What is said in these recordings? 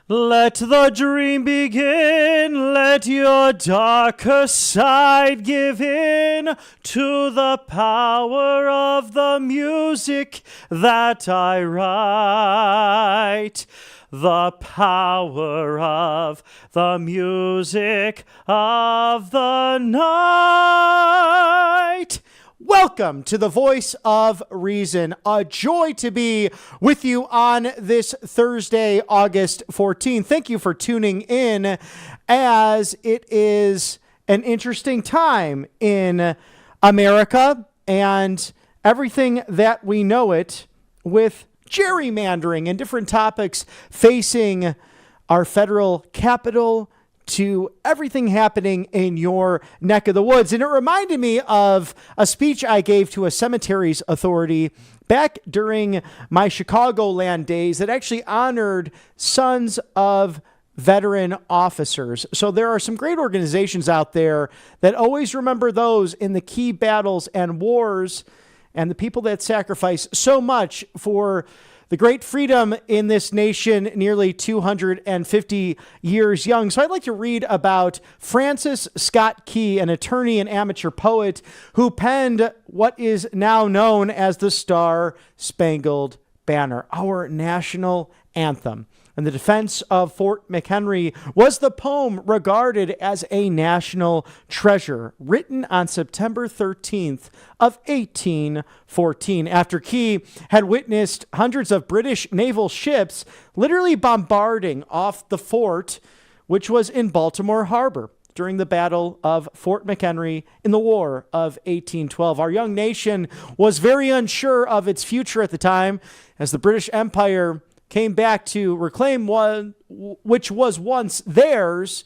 Let the dream begin, let your darker side give in to the power of the music that I write. The power of the music of the night. Welcome to the Voice of Reason. A joy to be with you on this Thursday, August 14th. Thank you for tuning in, as it is an interesting time in America and everything that we know it, with gerrymandering and different topics facing our federal capital, to everything happening in your neck of the woods. And it reminded me of a speech I gave to a cemeteries authority back during my Chicagoland days that actually honored sons of veteran officers. So there are some great organizations out there that always remember those in the key battles and wars, and the people that sacrifice so much for the great freedom in this nation, nearly 250 years young. So I'd like to read about Francis Scott Key, an attorney and amateur poet who penned what is now known as the Star-Spangled Banner, our national anthem. And the defense of Fort McHenry was the poem regarded as a national treasure, written on September 13th of 1814, after Key had witnessed hundreds of British naval ships literally bombarding off the fort, which was in Baltimore Harbor during the Battle of Fort McHenry in the War of 1812. Our young nation was very unsure of its future at the time, as the British Empire came back to reclaim one which was once theirs,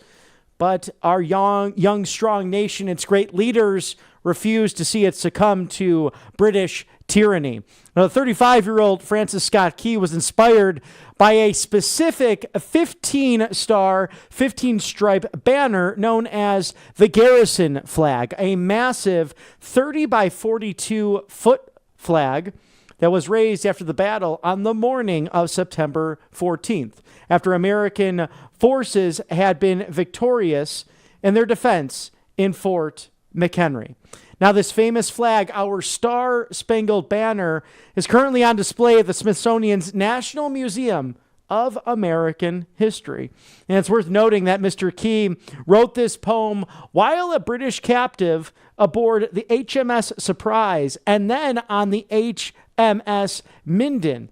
but our young, strong nation, its great leaders, refused to see it succumb to British tyranny. Now, the 35-year-old Francis Scott Key was inspired by a specific 15-star, 15-stripe banner known as the Garrison flag, a massive 30 by 42-foot flag that was raised after the battle on the morning of September 14th, after American forces had been victorious in their defense in Fort McHenry. Now, this famous flag, our Star-Spangled Banner, is currently on display at the Smithsonian's National Museum of American History. And it's worth noting that Mr. Key wrote this poem while a British captive aboard the HMS Surprise and then on the HMS Minden.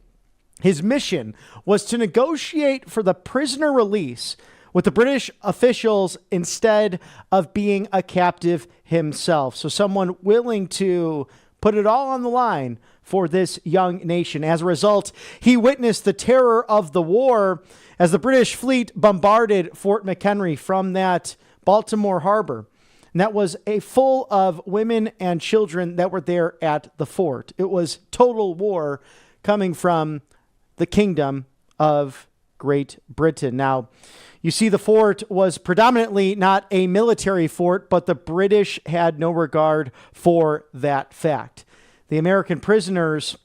His mission was to negotiate for the prisoner release with the British officials instead of being a captive himself. So someone willing to put it all on the line for this young nation. As a result, he witnessed the terror of the war as the British fleet bombarded Fort McHenry from that Baltimore Harbor. And that was full of women and children that were there at the fort. It was total war coming from the Kingdom of Great Britain. Now, you see, the fort was predominantly not a military fort, but the British had no regard for that fact. The American prisoners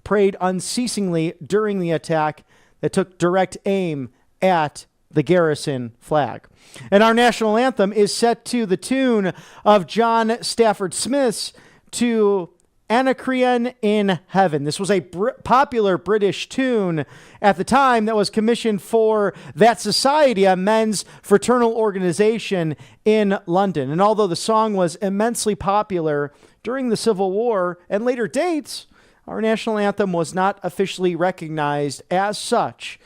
prayed unceasingly during the attack that took direct aim at the Garrison flag. And our national anthem is set to the tune of John Stafford Smith's "To Anacreon in Heaven." This was a popular British tune at the time that was commissioned for that society, a men's fraternal organization in London. And although the song was immensely popular during the Civil War and later dates, our national anthem was not officially recognized as such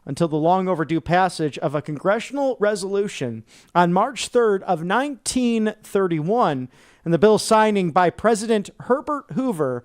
until the long overdue passage of a congressional resolution on March 3rd of 1931, and the bill signing by President Herbert Hoover,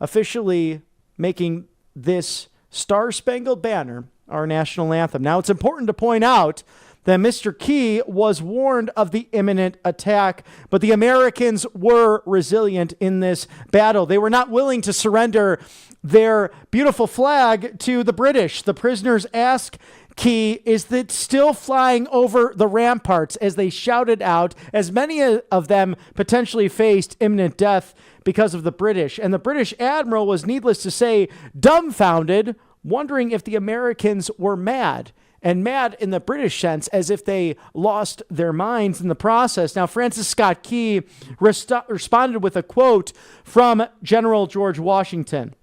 officially making this Star-Spangled Banner our national anthem. Now, it's important to point out that Mr. Key was warned of the imminent attack, but the Americans were resilient in this battle. They were not willing to surrender their beautiful flag to the British. The prisoners asked Key, "Is it still flying over the ramparts?" as they shouted out, as many of them potentially faced imminent death because of the British. And the British admiral was, needless to say, dumbfounded, wondering if the Americans were mad and mad in the British sense, as if they lost their minds in the process. Now, Francis Scott Key responded with a quote from General George Washington.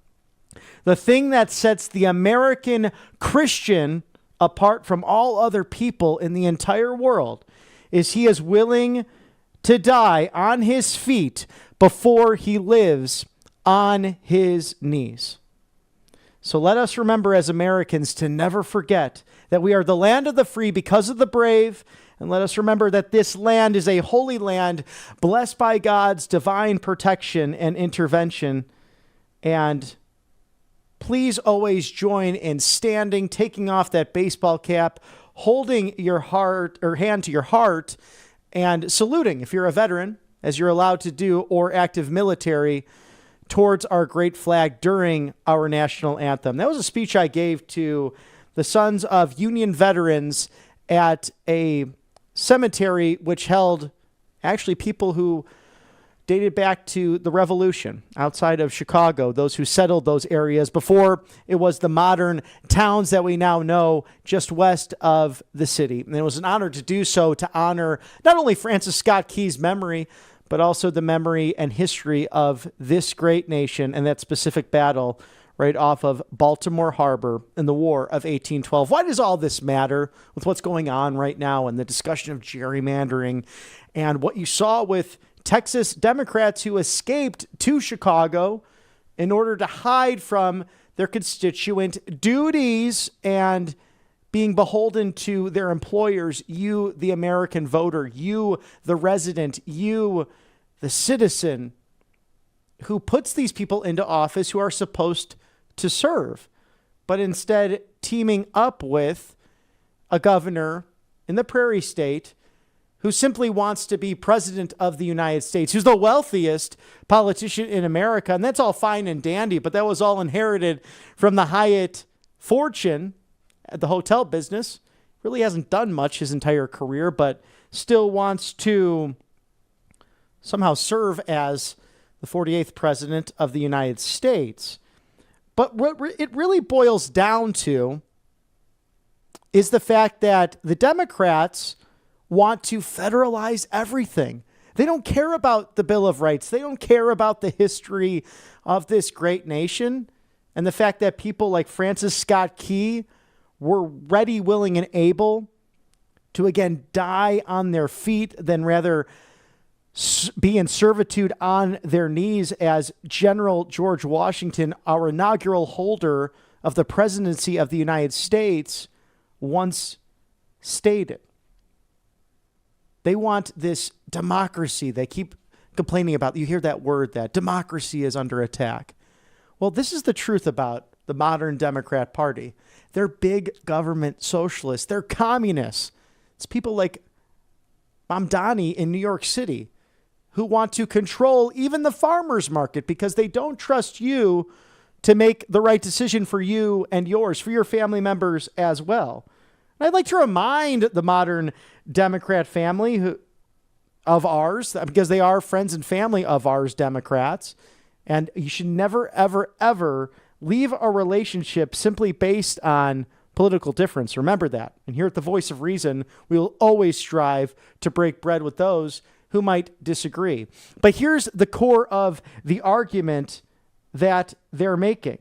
The thing that sets the American Christian apart from all other people in the entire world is he is willing to die on his feet before he lives on his knees. So let us remember as Americans to never forget that we are the land of the free because of the brave. And let us remember that this land is a holy land blessed by God's divine protection and intervention. And please always join in standing, taking off that baseball cap, holding your heart or hand to your heart, and saluting if you're a veteran, as you're allowed to do, or active military, towards our great flag during our national anthem. That was a speech I gave to the sons of Union veterans at a cemetery which held actually people who dated back to the Revolution outside of Chicago, those who settled those areas before it was the modern towns that we now know just west of the city. And it was an honor to do so, to honor not only Francis Scott Key's memory, but also the memory and history of this great nation and that specific battle right off of Baltimore Harbor in the War of 1812. Why does all this matter with what's going on right now and the discussion of gerrymandering and what you saw with Texas Democrats who escaped to Chicago in order to hide from their constituent duties and being beholden to their employers, you, the American voter, you, the resident, you, the citizen who puts these people into office who are supposed to serve, but instead teaming up with a governor in the prairie state who simply wants to be president of the United States, who's the wealthiest politician in America. And that's all fine and dandy, but that was all inherited from the Hyatt fortune at the hotel business. Really hasn't done much his entire career, but still wants to somehow serve as the 48th president of the United States. But what it really boils down to is the fact that the Democrats want to federalize everything. They don't care about the Bill of Rights. They don't care about the history of this great nation and the fact that people like Francis Scott Key were ready, willing, and able to, again, die on their feet than rather be in servitude on their knees, as General George Washington, our inaugural holder of the presidency of the United States, once stated. They want this democracy they keep complaining about. You hear that word, that democracy is under attack. Well, this is the truth about the modern Democrat Party. They're big government socialists. They're communists. It's people like Mamdani in New York City who want to control even the farmers market because they don't trust you to make the right decision for you and yours, for your family members as well. And I'd like to remind the modern Democrat family of ours, because they are friends and family of ours, Democrats, and you should never, ever, ever leave a relationship simply based on political difference. Remember that. And here at the Voice of Reason, we will always strive to break bread with those who might disagree. But here's the core of the argument that they're making.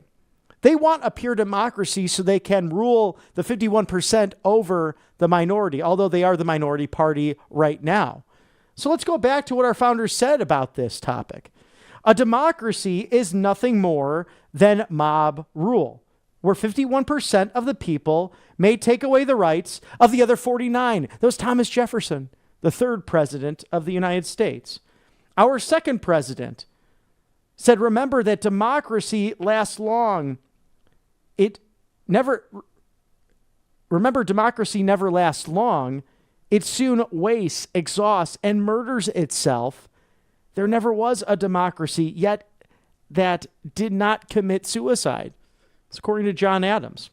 They want a pure democracy so they can rule the 51% over the minority, although they are the minority party right now. So let's go back to what our founders said about this topic. A democracy is nothing more than mob rule, where 51% of the people may take away the rights of the other 49. That was Thomas Jefferson, the third president of the United States. Our second president said, remember that democracy lasts long. Democracy never lasts long. It soon wastes, exhausts, and murders itself. There never was a democracy yet that did not commit suicide. It's according to John Adams.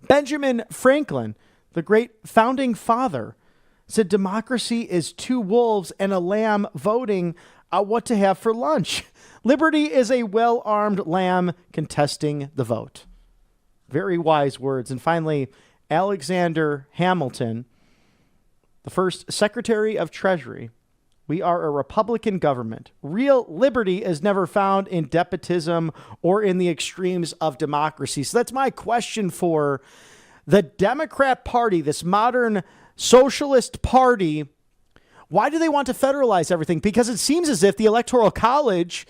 Benjamin Franklin, the great founding father, said democracy is two wolves and a lamb voting what to have for lunch. Liberty is a well-armed lamb contesting the vote. Very wise words. And finally, Alexander Hamilton, the first Secretary of Treasury, we are a Republican government. Real liberty is never found in despotism or in the extremes of democracy. So that's my question for the Democrat Party, this modern socialist party. Why do they want to federalize everything? Because it seems as if the Electoral College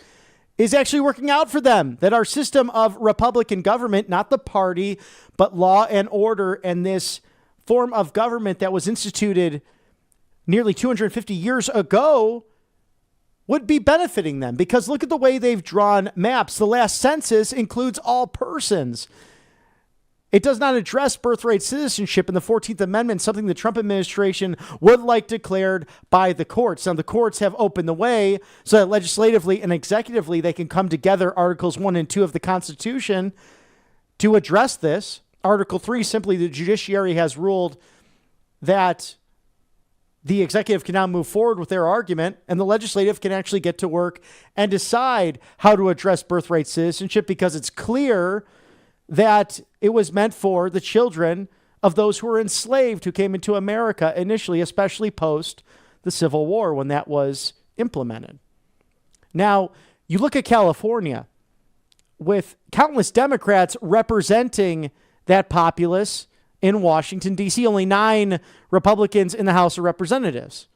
is actually working out for them, that our system of Republican government, not the party, but law and order, and this form of government that was instituted nearly 250 years ago would be benefiting them. Because look at the way they've drawn maps. The last census includes all persons. It does not address birthright citizenship in the 14th Amendment, something the Trump administration would like declared by the courts. Now, the courts have opened the way so that legislatively and executively they can come together, Articles 1 and 2 of the Constitution, to address this. Article 3, simply the judiciary has ruled that the executive can now move forward with their argument, and the legislative can actually get to work and decide how to address birthright citizenship, because it's clear that it was meant for the children of those who were enslaved who came into America initially, especially post the Civil War when that was implemented. Now, you look at California with countless Democrats representing that populace in Washington, D.C., only 9 Republicans in the House of Representatives.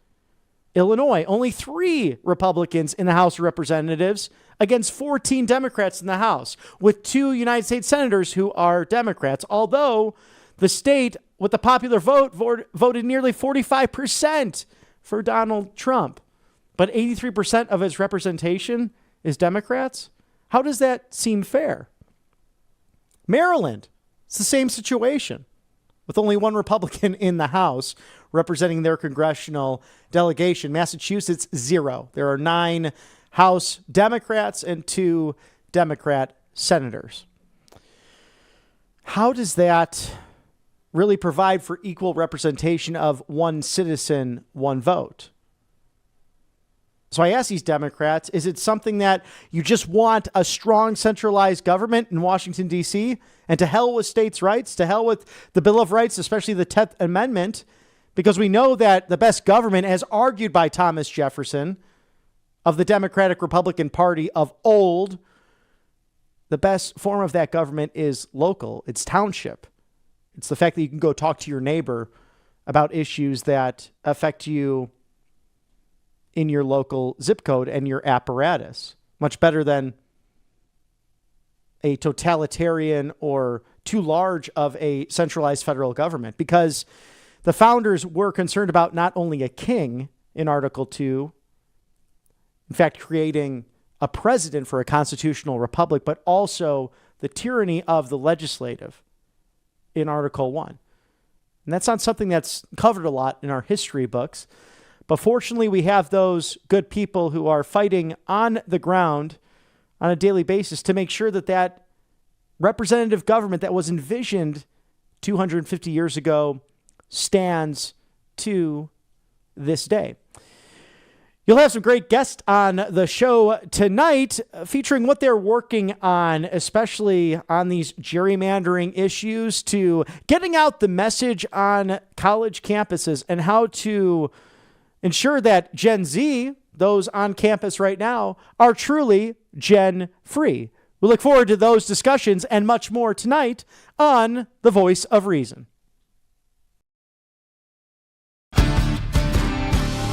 Illinois, only 3 Republicans in the House of Representatives against 14 Democrats in the House, with 2 United States senators who are Democrats, although the state with the popular vote voted nearly 45% for Donald Trump, but 83% of its representation is Democrats. How does that seem fair? Maryland, it's the same situation, with only 1 Republican in the House representing their congressional delegation. Massachusetts, 0. There are 9 House Democrats and 2 Democrat senators. How does that really provide for equal representation of 1 citizen, 1 vote? So I ask these Democrats, is it something that you just want a strong centralized government in Washington, D.C., and to hell with states' rights, to hell with the Bill of Rights, especially the 10th Amendment, because we know that the best government, as argued by Thomas Jefferson of the Democratic Republican Party of old, the best form of that government is local. It's township. It's the fact that you can go talk to your neighbor about issues that affect you in your local zip code and your apparatus. Much better than a totalitarian or too large of a centralized federal government, because the founders were concerned about not only a king in Article 2, in fact, creating a president for a constitutional republic, but also the tyranny of the legislative in Article 1. And that's not something that's covered a lot in our history books. But fortunately, we have those good people who are fighting on the ground on a daily basis to make sure that that representative government that was envisioned 250 years ago stands to this day. You'll have some great guests on the show tonight featuring what they're working on, especially on these gerrymandering issues, to getting out the message on college campuses and how to ensure that Gen Z, those on campus right now, are truly Gen free. We look forward to those discussions and much more tonight on The Voice of Reason.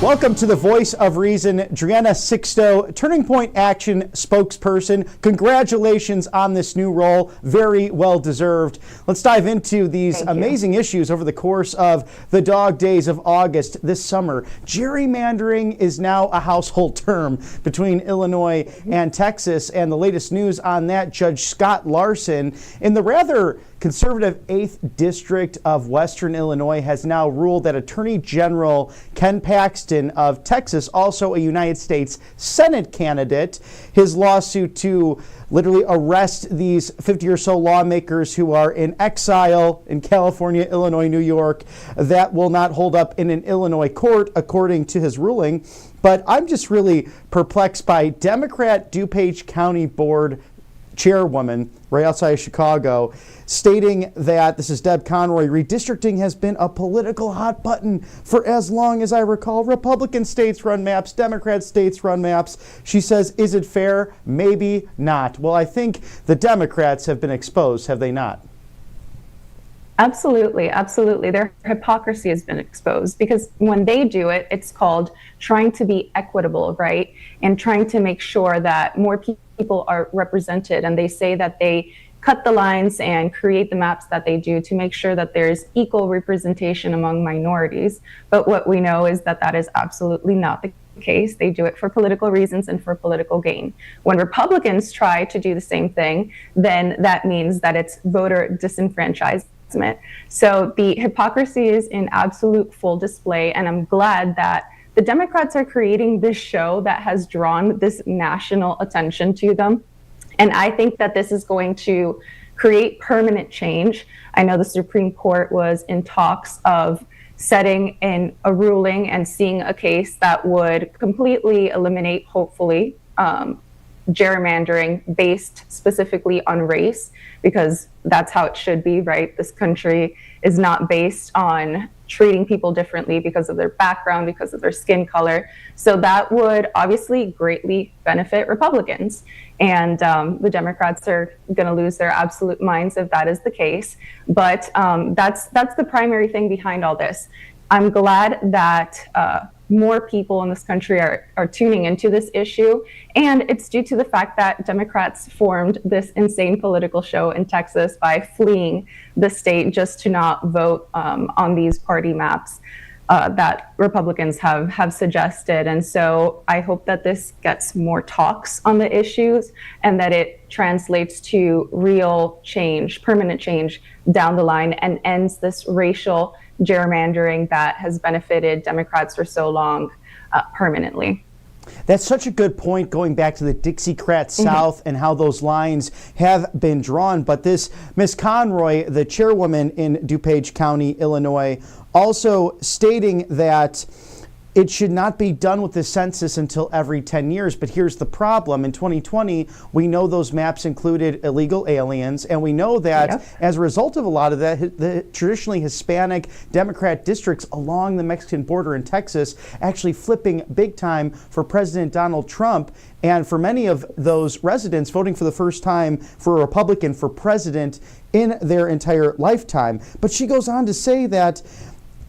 Welcome to The Voice of Reason. Driena Sixto, Turning Point Action spokesperson. Congratulations on this new role. Very well deserved. Let's dive into these amazing issues over the course of the dog days of August this summer. Gerrymandering is now a household term between Illinois and Texas, and the latest news on that, Judge Scott Larson in the rather conservative 8th District of Western Illinois has now ruled that Attorney General Ken Paxton of Texas, also a United States Senate candidate, his lawsuit to literally arrest these 50 or so lawmakers who are in exile in California, Illinois, New York, that will not hold up in an Illinois court, according to his ruling. But I'm just really perplexed by Democrat DuPage County Board chairwoman right outside of Chicago, stating that, this is Deb Conroy, redistricting has been a political hot button for as long as I recall. Republican states run maps, Democrat states run maps. She says, is it fair? Maybe not. Well, I think the Democrats have been exposed, have they not? Absolutely, absolutely. Their hypocrisy has been exposed, because when they do it, it's called trying to be equitable, right? And trying to make sure that more people are represented. And they say that they cut the lines and create the maps that they do to make sure that there's equal representation among minorities. But what we know is that that is absolutely not the case. They do it for political reasons and for political gain. When Republicans try to do the same thing, then that means that it's voter disenfranchisement. So the hypocrisy is in absolute full display, and I'm glad that the Democrats are creating this show that has drawn this national attention to them. And I think that this is going to create permanent change. I know the Supreme Court was in talks of setting in a ruling and seeing a case that would completely eliminate, hopefully, gerrymandering based specifically on race, because that's how it should be, right? This country is not based on treating people differently because of their background, because of their skin color. So that would obviously greatly benefit Republicans. And the Democrats are going to lose their absolute minds if that is the case. But that's the primary thing behind all this. I'm glad that more people in this country are tuning into this issue. And it's due to the fact that Democrats formed this insane political show in Texas by fleeing the state just to not vote on these party maps that Republicans have suggested. And so I hope that this gets more talks on the issues and that it translates to real change, permanent change down the line, and ends this racial gerrymandering that has benefited Democrats for so long permanently. That's such a good point, going back to the Dixiecrat South and how those lines have been drawn. But this Ms. Conroy, the chairwoman in DuPage County, Illinois, also stating that it should not be done with the census until every 10 years. But here's the problem. In 2020, we know those maps included illegal aliens, and we know that as a result of a lot of that, the traditionally Hispanic Democrat districts along the Mexican border in Texas actually flipping big time for President Donald Trump. And for many of those residents, voting for the first time for a Republican for president in their entire lifetime. But she goes on to say that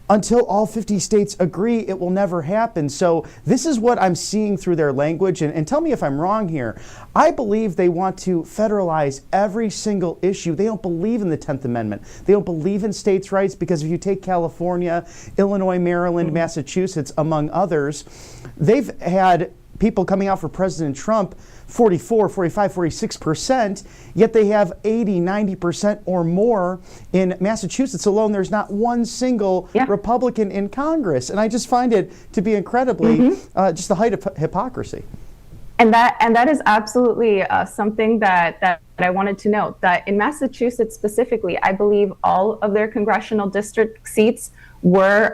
until all 50 states agree, it will never happen. So this is what I'm seeing through their language. And tell me if I'm wrong here. I believe they want to federalize every single issue. They don't believe in the 10th Amendment. They don't believe in states' rights, because if you take California, Illinois, Maryland, Massachusetts, among others, they've had people coming out for President Trump 44, 45, 46%, yet they have 80, 90% or more in Massachusetts alone. There's not one single Republican in Congress. And I just find it to be incredibly just the height of hypocrisy. And that is absolutely something that I wanted to note, that in Massachusetts specifically, I believe all of their congressional district seats were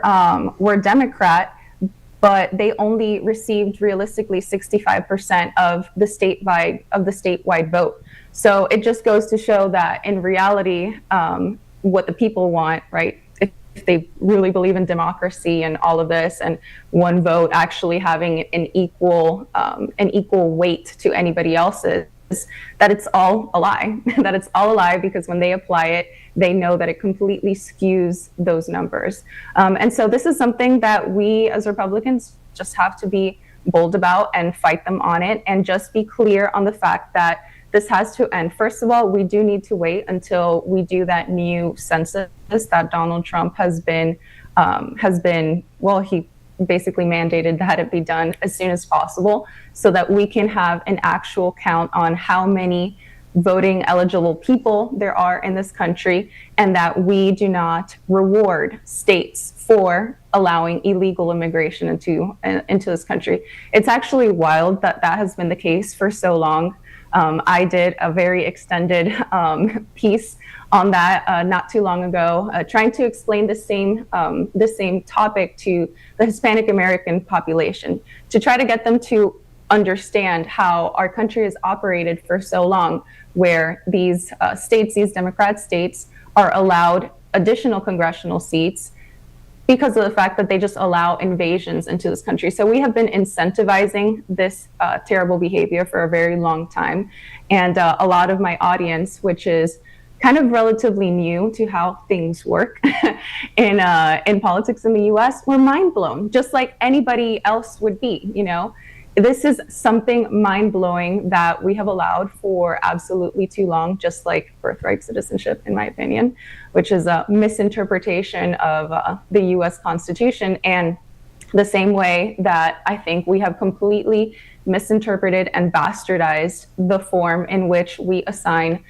Democrat, but they only received realistically 65% of the statewide vote. So it just goes to show that in reality, what the people want, right? If they really believe in democracy and all of this, and one vote actually having an equal weight to anybody else's, that it's all a lie. That it's all a lie, because when they apply it, they know that it completely skews those numbers. And so this is something that we as Republicans just have to be bold about and fight them on it, and just be clear on the fact that this has to end. First of all, we do need to wait until we do that new census that Donald Trump has been, he basically mandated that it be done as soon as possible, so that we can have an actual count on how many voting eligible people there are in this country, and that we do not reward states for allowing illegal immigration into this country. It's actually wild that that has been the case for so long. I did a very extended piece on that not too long ago, trying to explain the same topic to the Hispanic American population, to try to get them to understand how our country has operated for so long, where these states, these Democrat states, are allowed additional congressional seats because of the fact that they just allow invasions into this country. So we have been incentivizing this terrible behavior for a very long time. And a lot of my audience, which is kind of relatively new to how things work in politics in the US, were mind blown, just like anybody else would be, you know. This is something mind-blowing that we have allowed for absolutely too long, just like birthright citizenship, in my opinion, which is a misinterpretation of the US Constitution, and the same way that I think we have completely misinterpreted and bastardized the form in which we assign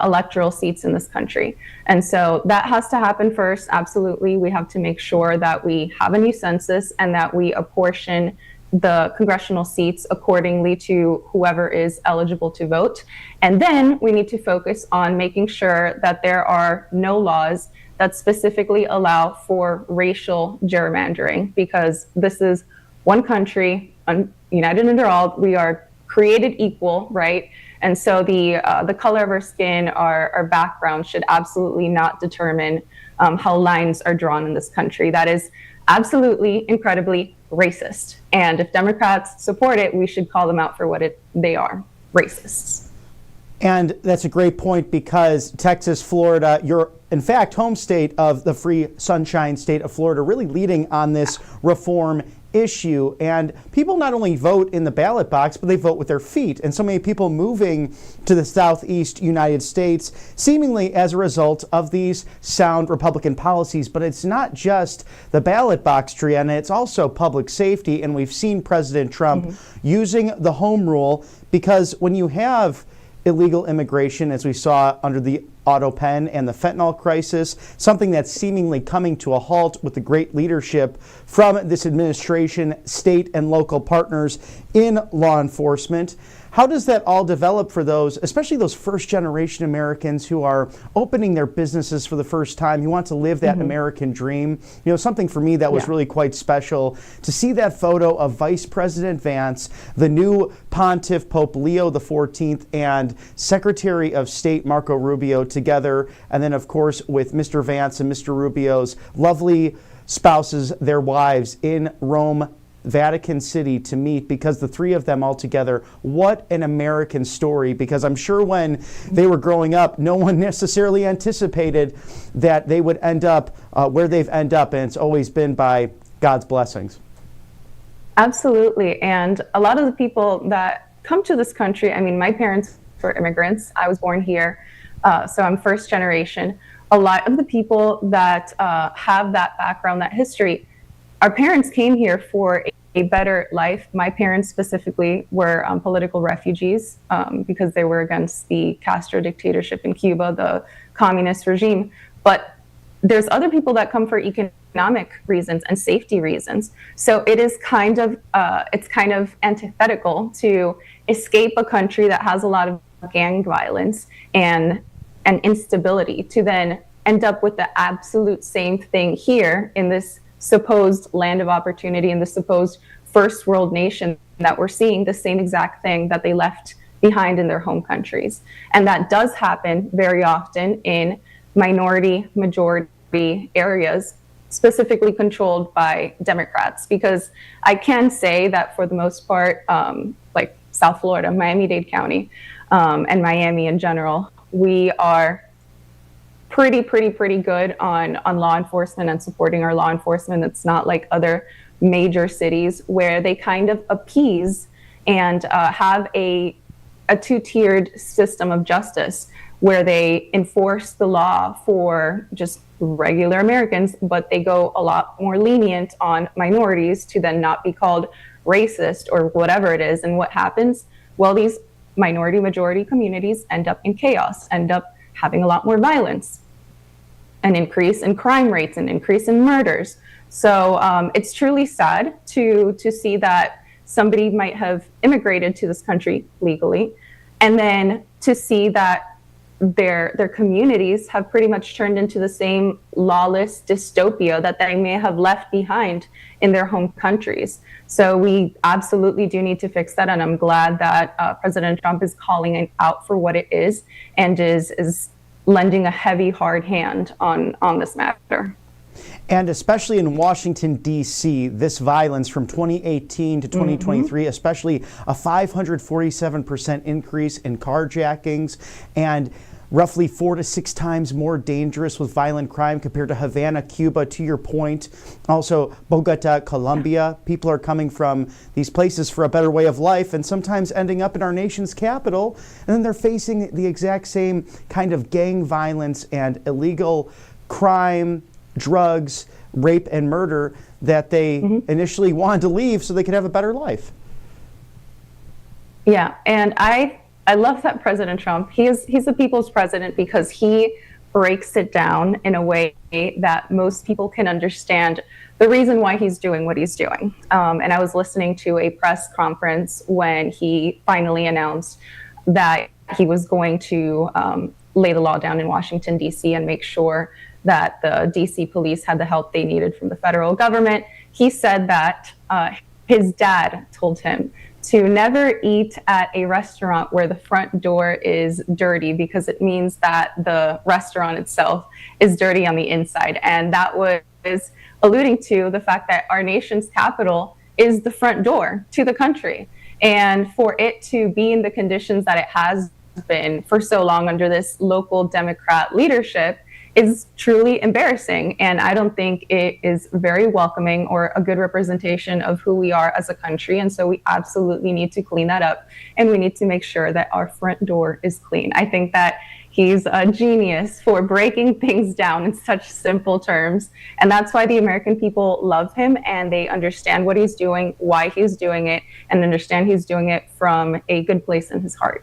electoral seats in this country. And so that has to happen first. Absolutely. We have to make sure that we have a new census and that we apportion the congressional seats accordingly to whoever is eligible to vote. And then we need to focus on making sure that there are no laws that specifically allow for racial gerrymandering, because this is one country, united under all. We are created equal, right? And so the color of our skin, our background should absolutely not determine how lines are drawn in this country. That is absolutely incredibly racist. And if Democrats support it, we should call them out for what they are, racists. And that's a great point, because Texas, Florida, your, in fact, home state of the free sunshine state of Florida, really leading on this reform issue. And people not only vote in the ballot box, but they vote with their feet. And so many people moving to the southeast United States, seemingly as a result of these sound Republican policies. But it's not just the ballot box, Driena, it's also public safety. And we've seen President Trump using the home rule, because when you have illegal immigration, as we saw under the auto pen and the fentanyl crisis, something that's seemingly coming to a halt with the great leadership from this administration, state and local partners in law enforcement. How does that all develop for those, especially those first generation Americans who are opening their businesses for the first time, who want to live that American dream? You know, something for me that was really quite special to see that photo of Vice President Vance, the new Pontiff Pope Leo XIV, and Secretary of State Marco Rubio together. And then, of course, with Mr. Vance and Mr. Rubio's lovely spouses, their wives, in Rome, Vatican City, to meet, because the three of them all together, what an American story. Because I'm sure when they were growing up, no one necessarily anticipated that they would end up where they've ended up, and it's always been by God's blessings. Absolutely. And a lot of the people that come to this country, I mean, my parents were immigrants. I was born here, so I'm first generation. A lot of the people that have that background, that history, our parents came here for a better life. My parents specifically were political refugees because they were against the Castro dictatorship in Cuba, the communist regime. But there's other people that come for economic reasons and safety reasons. So it is kind of antithetical to escape a country that has a lot of gang violence and instability, to then end up with the absolute same thing here in this supposed land of opportunity, in the supposed first world nation, that we're seeing the same exact thing that they left behind in their home countries. And that does happen very often in minority majority areas, specifically controlled by Democrats. Because I can say that for the most part, like South Florida, Miami-Dade County, and Miami in general, we are pretty good on law enforcement and supporting our law enforcement. It's not like other major cities where they kind of appease and have a two-tiered system of justice, where they enforce the law for just regular Americans, but they go a lot more lenient on minorities to then not be called racist or whatever it is. And what happens? Well, these minority majority communities end up in chaos, end up having a lot more violence, an increase in crime rates, an increase in murders. So it's truly sad to see that somebody might have immigrated to this country legally, and then to see that their communities have pretty much turned into the same lawless dystopia that they may have left behind in their home countries. So we absolutely do need to fix that, and I'm glad that President Trump is calling it out for what it is and is lending a heavy, hard hand on this matter. And especially in Washington, D.C., this violence from 2018 to 2023, especially a 547% increase in carjackings and roughly 4 to 6 times more dangerous with violent crime compared to Havana, Cuba, to your point. Also, Bogota, Colombia. People are coming from these places for a better way of life and sometimes ending up in our nation's capital. And then they're facing the exact same kind of gang violence and illegal crime, drugs, rape, and murder that they initially wanted to leave so they could have a better life. Yeah, and I love that President Trump, he's the people's president because he breaks it down in a way that most people can understand the reason why he's doing what he's doing. And I was listening to a press conference when he finally announced that he was going to lay the law down in Washington, D.C. and make sure that the D.C. police had the help they needed from the federal government. He said that his dad told him to never eat at a restaurant where the front door is dirty because it means that the restaurant itself is dirty on the inside. And that was alluding to the fact that our nation's capital is the front door to the country. And for it to be in the conditions that it has been for so long under this local Democrat leadership is truly embarrassing. And I don't think it is very welcoming or a good representation of who we are as a country. And so we absolutely need to clean that up. And we need to make sure that our front door is clean. I think that he's a genius for breaking things down in such simple terms. And that's why the American people love him and they understand what he's doing, why he's doing it, and understand he's doing it from a good place in his heart.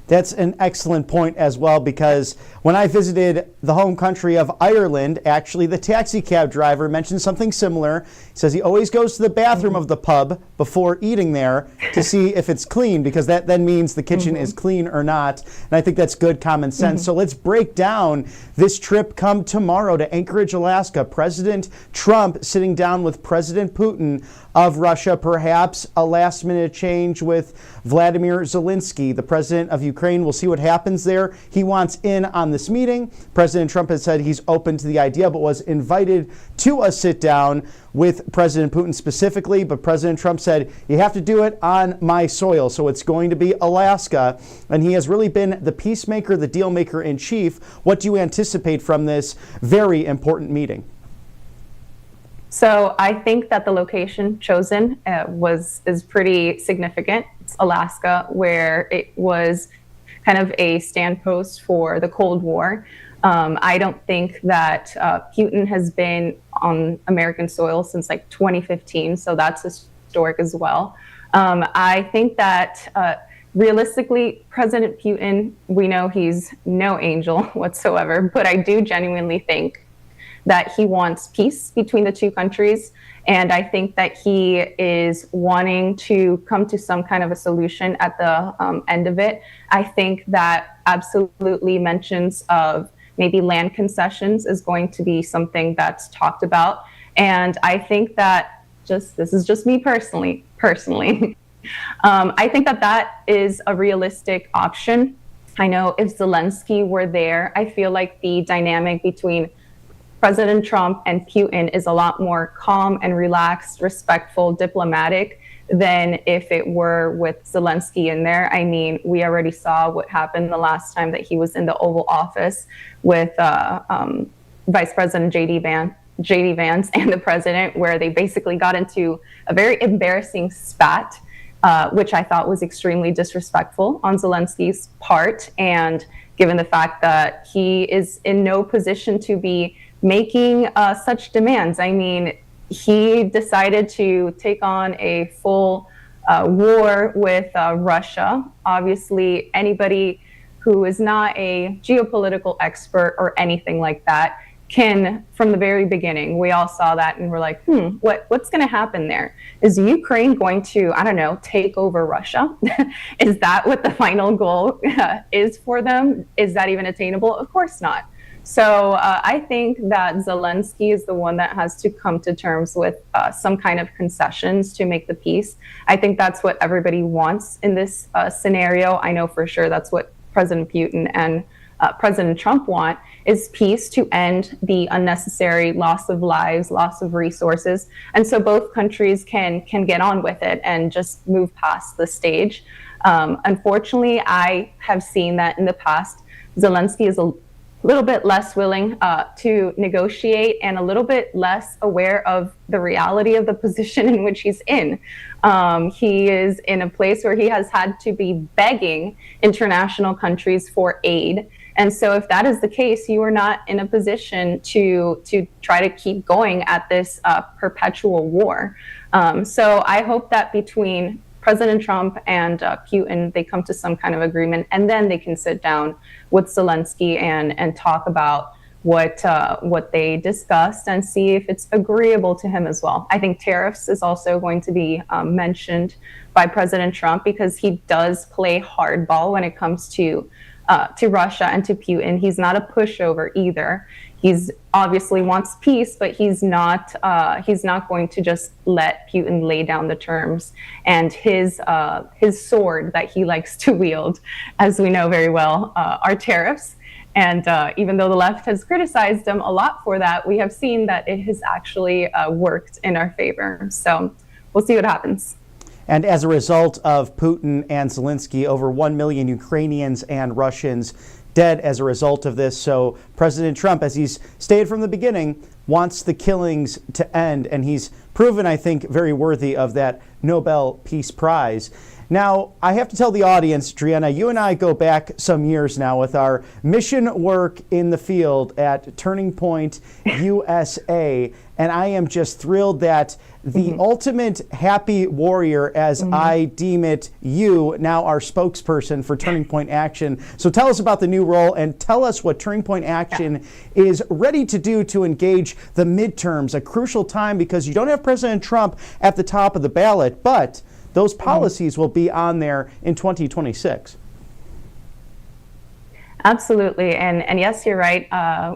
That's an excellent point as well, because when I visited the home country of Ireland, actually the taxi cab driver mentioned something similar. He says he always goes to the bathroom of the pub before eating there to see if it's clean, because that then means the kitchen is clean or not. And I think that's good common sense. So let's break down this trip come tomorrow to Anchorage, Alaska. President Trump sitting down with President Putin of Russia, perhaps a last-minute change with Vladimir Zelensky, the president of Ukraine. We'll see what happens there. He wants in on this meeting. President Trump has said he's open to the idea, but was invited to a sit-down with President Putin specifically. But President Trump said, you have to do it on my soil. So it's going to be Alaska. And he has really been the peacemaker, the deal maker in chief. What do you anticipate from this very important So I think that the location chosen is pretty significant. It's Alaska, where it was kind of a standpost for the Cold War. I don't think that Putin has been on American soil since like 2015, so that's historic as well. I think that realistically, President Putin, we know he's no angel whatsoever, but I do genuinely think that he wants peace between the two countries. And I think that he is wanting to come to some kind of a solution at the end of it. I think that absolutely mentions of maybe land concessions is going to be something that's talked about. And I think that this is just me personally, I think that that is a realistic option. I know if Zelensky were there, I feel like the dynamic between President Trump and Putin is a lot more calm and relaxed, respectful, diplomatic than if it were with Zelensky in there. I mean, we already saw what happened the last time that he was in the Oval Office with Vice President J.D. Vance and the president, where they basically got into a very embarrassing spat, which I thought was extremely disrespectful on Zelensky's part. And given the fact that he is in no position to be making such demands. I mean, he decided to take on a full war with Russia. Obviously, anybody who is not a geopolitical expert or anything like that can, from the very beginning, we all saw that and we're like, what's going to happen there? Is Ukraine going to, I don't know, take over Russia? Is that what the final goal is for them? Is that even attainable? Of course not. So I think that Zelensky is the one that has to come to terms with some kind of concessions to make the peace. I think that's what everybody wants in this scenario. I know for sure that's what President Putin and President Trump want, is peace to end the unnecessary loss of lives, loss of resources. And so both countries can get on with it and just move past the stage. Unfortunately, I have seen that in the past, Zelensky is a little bit less willing to negotiate and a little bit less aware of the reality of the position in which he's in. He is in a place where he has had to be begging international countries for aid. And so if that is the case, you are not in a position to try to keep going at this perpetual war. So I hope that between President Trump and Putin, they come to some kind of agreement, and then they can sit down with Zelensky and talk about what they discussed and see if it's agreeable to him as well. I think tariffs is also going to be mentioned by President Trump, because he does play hardball when it comes to Russia and to Putin. He's not a pushover either. He's obviously wants peace, but he's not going to just let Putin lay down the terms. And his sword that he likes to wield, as we know very well, are tariffs. And even though the left has criticized him a lot for that, we have seen that it has actually worked in our favor. So we'll see what happens. And as a result of Putin and Zelensky, over 1 million Ukrainians and Russians dead as a result of this. So President Trump, as he's stated from the beginning, wants the killings to end. And he's proven, I think, very worthy of that Nobel Peace Prize. Now, I have to tell the audience, Driena, you and I go back some years now with our mission work in the field at Turning Point USA. And I am just thrilled that the ultimate happy warrior, as I deem it, you now are spokesperson for Turning Point Action. So tell us about the new role and tell us what Turning Point Action is ready to do to engage the midterms, a crucial time because you don't have President Trump at the top of the ballot, but those policies will be on there in 2026. Absolutely. And yes, you're right.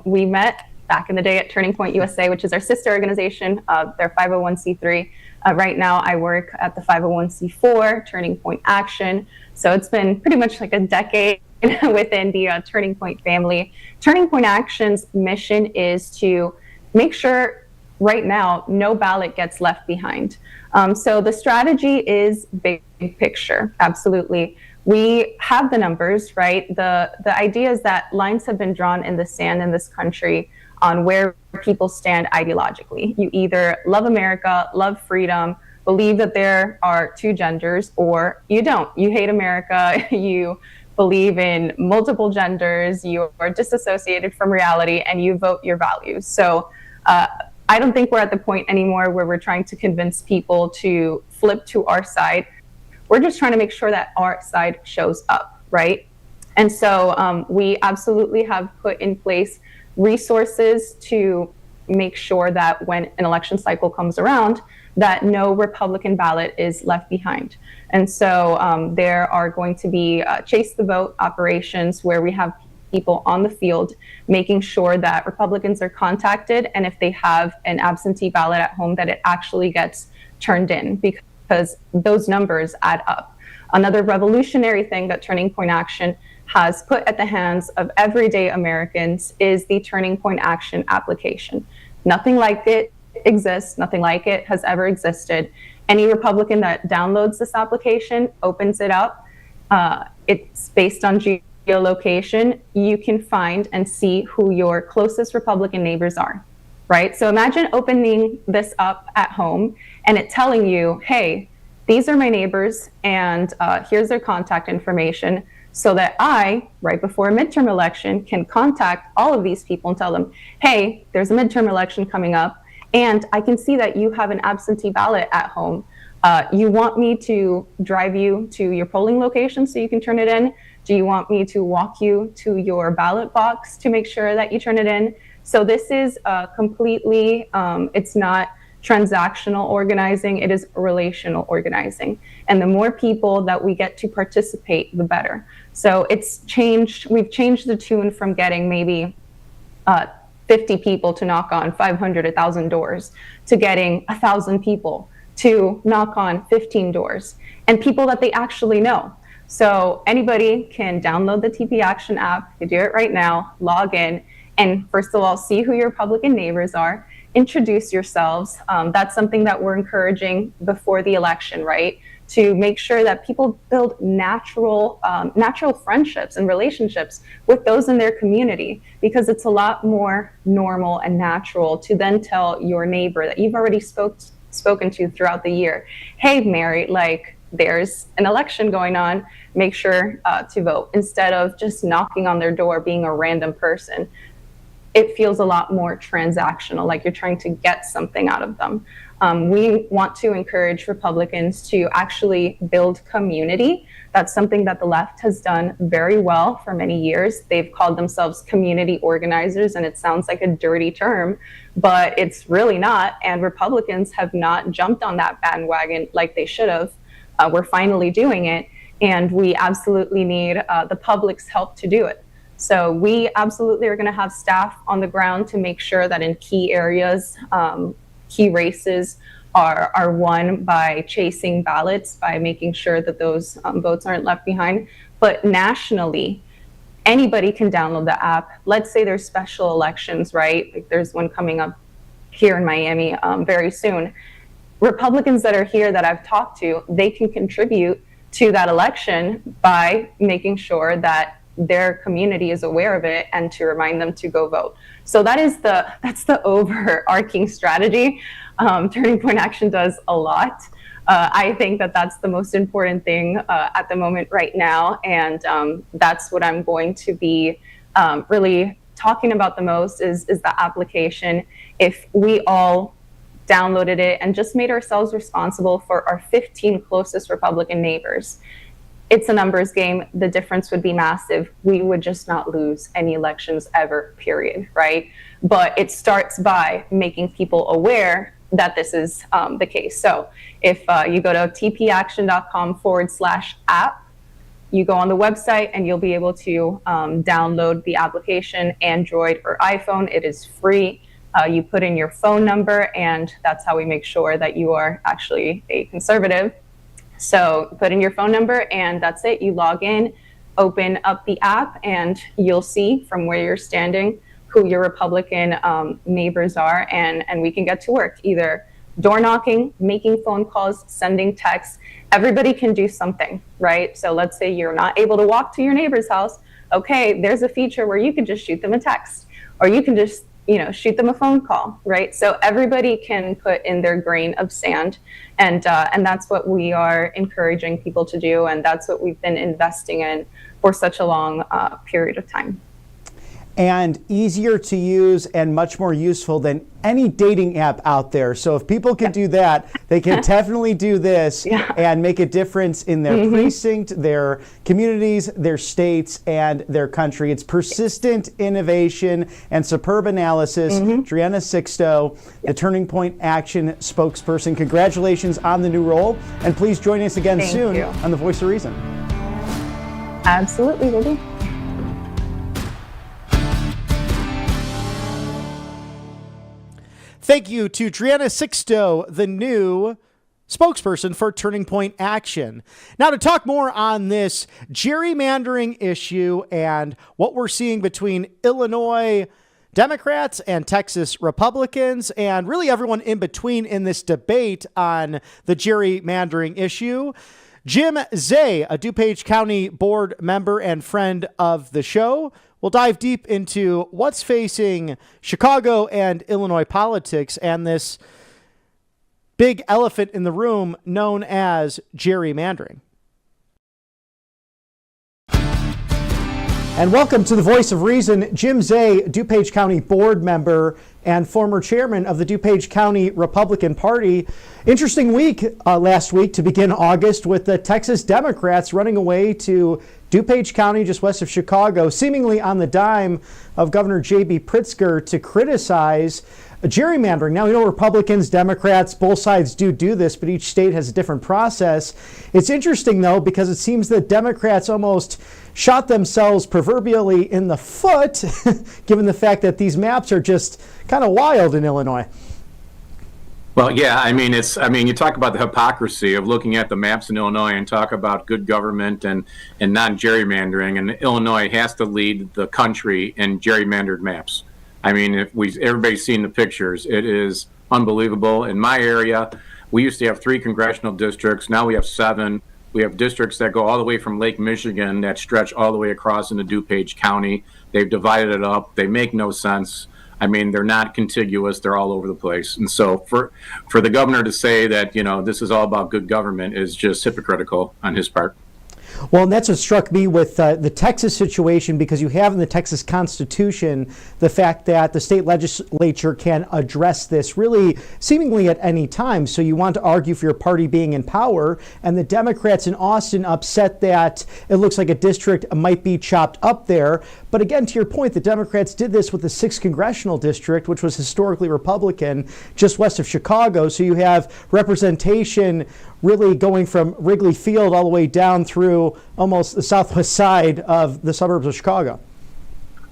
We met back in the day at Turning Point USA, which is our sister organization. They're 501c3. Right now, I work at the 501c4, Turning Point Action. So it's been pretty much like a decade within the Turning Point family. Turning Point Action's mission is to make sure right now no ballot gets left behind. So the strategy is big picture, absolutely. We have the numbers, right? The idea is that lines have been drawn in the sand in this country on where people stand ideologically. You either love America, love freedom, believe that there are two genders, or you don't. You hate America, you believe in multiple genders, you are disassociated from reality, and you vote your values. So I don't think we're at the point anymore where we're trying to convince people to flip to our side. We're just trying to make sure that our side shows up, right? And so we absolutely have put in place resources to make sure that when an election cycle comes around, that no Republican ballot is left behind. And so there are going to be chase the vote operations where we have people on the field making sure that Republicans are contacted, and if they have an absentee ballot at home, that it actually gets turned in, because those numbers add up. Another revolutionary thing that Turning Point Action has put at the hands of everyday Americans is the Turning Point Action application. Nothing like it exists, nothing like it has ever existed. Any Republican that downloads this application, opens it up, it's based on geolocation. You can find and see who your closest Republican neighbors are, right? So imagine opening this up at home and it telling you, hey, these are my neighbors and here's their contact information, so that I, right before a midterm election, can contact all of these people and tell them, hey, there's a midterm election coming up, and I can see that you have an absentee ballot at home. You want me to drive you to your polling location so you can turn it in? Do you want me to walk you to your ballot box to make sure that you turn it in? So this is completely, it's not transactional organizing, it is relational organizing. And the more people that we get to participate, the better. So we've changed the tune from getting maybe 50 people to knock on 500, 1,000 doors to getting 1,000 people to knock on 15 doors and people that they actually know. So anybody can download the TP Action app, you do it right now, log in, and first of all, see who your Republican neighbors are, introduce yourselves. That's something that we're encouraging before the election, right? To make sure that people build natural friendships and relationships with those in their community, because it's a lot more normal and natural to then tell your neighbor that you've already spoken to throughout the year, hey, Mary, like, there's an election going on, make sure to vote, instead of just knocking on their door, being a random person. It feels a lot more transactional, like you're trying to get something out of them. We want to encourage Republicans to actually build community. That's something that the left has done very well for many years. They've called themselves community organizers, and it sounds like a dirty term, but it's really not. And Republicans have not jumped on that bandwagon like they should have. We're finally doing it, and we absolutely need the public's help to do it. So we absolutely are going to have staff on the ground to make sure that in key areas, key races are won by chasing ballots, by making sure that those votes aren't left behind. But nationally, anybody can download the app. Let's say there's special elections, right? Like there's one coming up here in Miami very soon. Republicans that are here that I've talked to, they can contribute to that election by making sure that their community is aware of it and to remind them to go vote. So that's the overarching strategy. Turning Point Action does a lot. I think that that's the most important thing at the moment right now, and that's what I'm going to be really talking about the most is the application. If we all downloaded it and just made ourselves responsible for our 15 closest Republican neighbors, it's a numbers game. The difference would be massive. We would just not lose any elections ever, period, right? But it starts by making people aware that this is the case. So if you go to tpaction.com/app, you go on the website and you'll be able to download the application, Android or iPhone. It is free. You put in your phone number, and that's how we make sure that you are actually a conservative. So put in your phone number, and that's it. You log in, open up the app, and you'll see from where you're standing who your Republican neighbors are, and we can get to work, either door knocking, making phone calls, sending texts. Everybody can do something, right? So let's say you're not able to walk to your neighbor's house. Okay, there's a feature where you can just shoot them a text, or you can just shoot them a phone call, right? So everybody can put in their grain of sand, and that's what we are encouraging people to do, and that's what we've been investing in for such a long period of time. And easier to use and much more useful than any dating app out there. So if people can do that, they can definitely do this and make a difference in their precinct, their communities, their states, and their country. It's persistent innovation and superb analysis. Driena Sixto, the Turning Point Action spokesperson. Congratulations on the new role, and please join us again soon on The Voice of Reason. Absolutely, will do. Thank you to Driena Sixto, the new spokesperson for Turning Point Action. Now, to talk more on this gerrymandering issue and what we're seeing between Illinois Democrats and Texas Republicans, and really everyone in between in this debate on the gerrymandering issue, Jim Zay, a DuPage County board member and friend of the show, we'll dive deep into what's facing Chicago and Illinois politics and this big elephant in the room known as gerrymandering. And welcome to the Voice of Reason. Jim Zay, DuPage County board member and former chairman of the DuPage County Republican Party. Interesting week last week to begin August with the Texas Democrats running away to DuPage County just west of Chicago, seemingly on the dime of Governor J.B. Pritzker to criticize gerrymandering. Now, we know Republicans, Democrats, both sides do this, but each state has a different process. It's interesting, though, because it seems that Democrats almost shot themselves proverbially in the foot, given the fact that these maps are just kind of wild in Illinois. Well, yeah, you talk about the hypocrisy of looking at the maps in Illinois and talk about good government and non-gerrymandering, and Illinois has to lead the country in gerrymandered maps. I mean, everybody's seen the pictures. It is unbelievable. In my area, we used to have 3 congressional districts. Now we have 7. We have districts that go all the way from Lake Michigan that stretch all the way across into DuPage County. They've divided it up. They make no sense. I mean, they're not contiguous. They're all over the place. And so for the governor to say that, this is all about good government is just hypocritical on his part. Well, and that's what struck me with the Texas situation, because you have in the Texas Constitution the fact that the state legislature can address this really seemingly at any time. So you want to argue for your party being in power, and the Democrats in Austin upset that it looks like a district might be chopped up there. But again, to your point, the Democrats did this with the 6th congressional district, which was historically Republican, just west of Chicago. So you have representation really going from Wrigley Field all the way down through almost the southwest side of the suburbs of Chicago.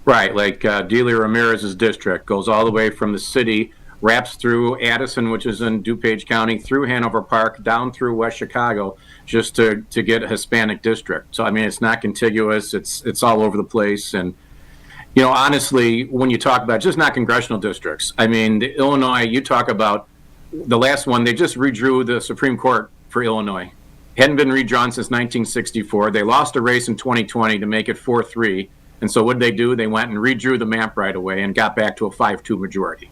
Right, like Delia Ramirez's district goes all the way from the city, wraps through Addison, which is in DuPage County, through Hanover Park, down through West Chicago, just to get a Hispanic district. So, I mean, it's not contiguous. It's all over the place. And, honestly, when you talk about just not congressional districts, I mean, Illinois, you talk about the last one, they just redrew the Supreme Court for Illinois. Hadn't been redrawn since 1964. They lost a race in 2020 to make it 4-3. And so what did they do? They went and redrew the map right away and got back to a 5-2 majority.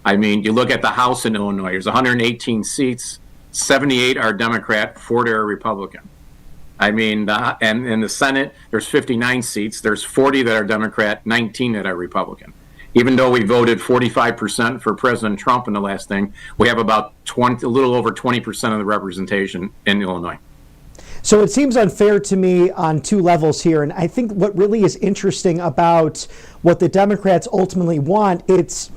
I mean, you look at the House in Illinois, there's 118 seats, 78 are Democrat, 40 are Republican. I mean, and in the Senate, there's 59 seats, there's 40 that are Democrat, 19 that are Republican. Even though we voted 45% for President Trump in the last thing, we have about a little over 20% of the representation in Illinois. So it seems unfair to me on 2 levels here. And I think what really is interesting about what the Democrats ultimately want, it's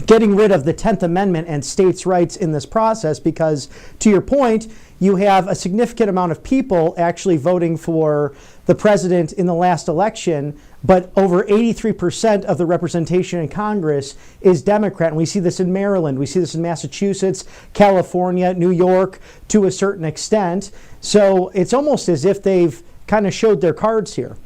getting rid of the 10th Amendment and states' rights in this process, because to your point, you have a significant amount of people actually voting for the president in the last election, but over 83% of the representation in Congress is Democrat. And we see this in Maryland, we see this in Massachusetts, California, New York, to a certain extent. So it's almost as if they've kind of showed their cards here.